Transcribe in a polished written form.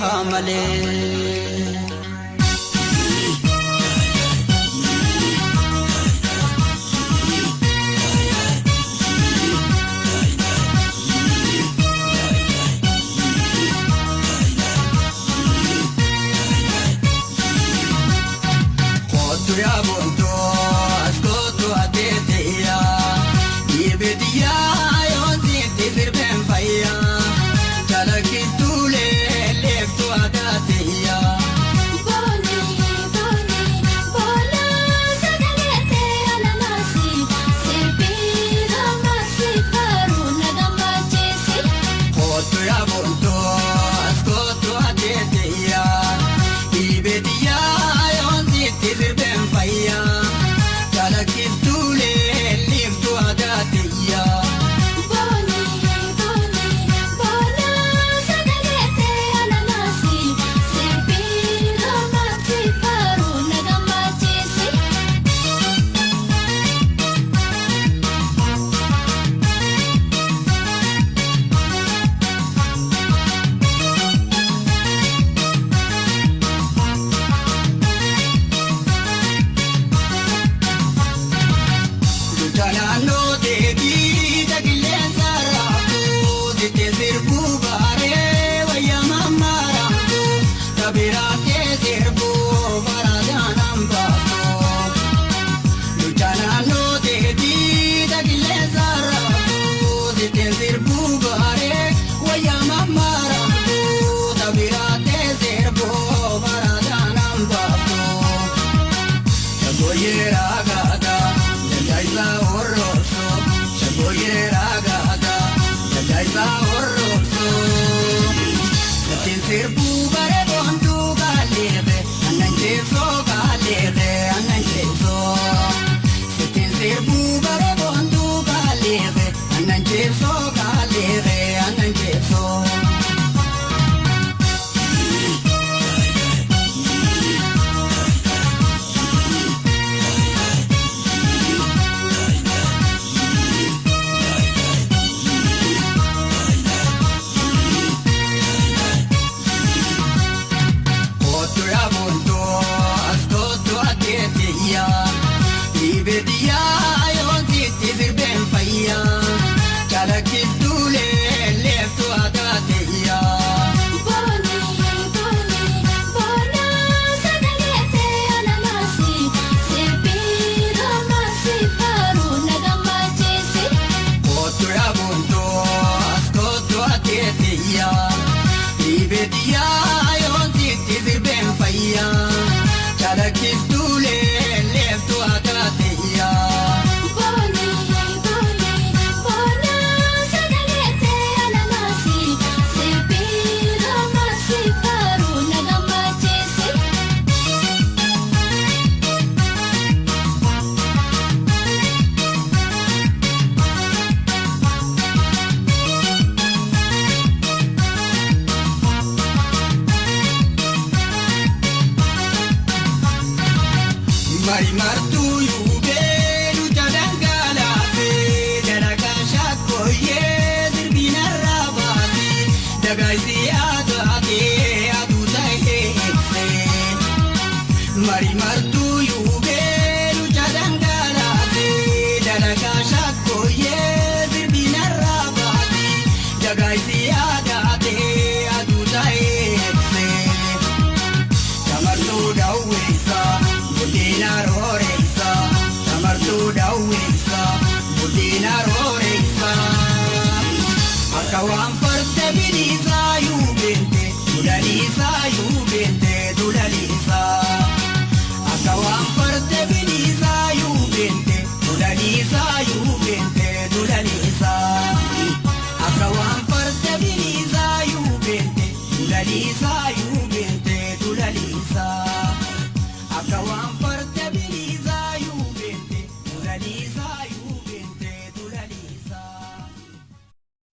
bahamale. Ya bonto askoto ateteya ibediya yonzi tifirben faya talakitule lekto adateya boni boni bola sagalete anamasi sepira masi faruna gamachesi hoto ya bonto askoto ateteya ibediya yonzi tifirben faya talakitule lekto adateya boni boni bola sagalete anamasi sepira masi faruna gamachesi Jalano devi dagilenza rabu dite sirbu bare vaya mamma rabu tabirate sirbu varadanam bato Jalano devi dagilenza rabu dite sirbu bare vaya mamma rabu tabirate sirbu varadanam bato Shaboyera gada Jaiza orroso, shaboyera gada, jaiza orroso. Satin sirbu bare bontu galebe, ananjeso galebe, ananjeso. Satin sirbu bare bontu galebe, ananjeso galebe, ananjeso. Hoto ya bonto askoto ateteya ibediya yonzi tifirben faya talakitule lekto adateya boni boni bola sagalete anamasi sepira masi faruna gamachesi Hoto ya bonto askoto ateteya ibediya yonzi tifirben faya talakitule lekto adateya boni boni bola sagalete anamasi sepira masi faruna gamachesi Mari martu yube lucha dangala fe dalaga shakoye zirbina rabati dagaisi adate aduta hekse Mari martu yube lucha dangala fe dalaga shakoye zirbina rabati dagaisi adate aduta hekse Tamartu dawisa budina roreisa Tamartu dawisa budina roreisa Akawan parte bilisa yubente Dulalisa yubente dulalisa Akawan parte bilisa yubente Dulalisa yubente dulalisa Akawan parte bilisa yubente Dulalisa yubente dulalisa Akawan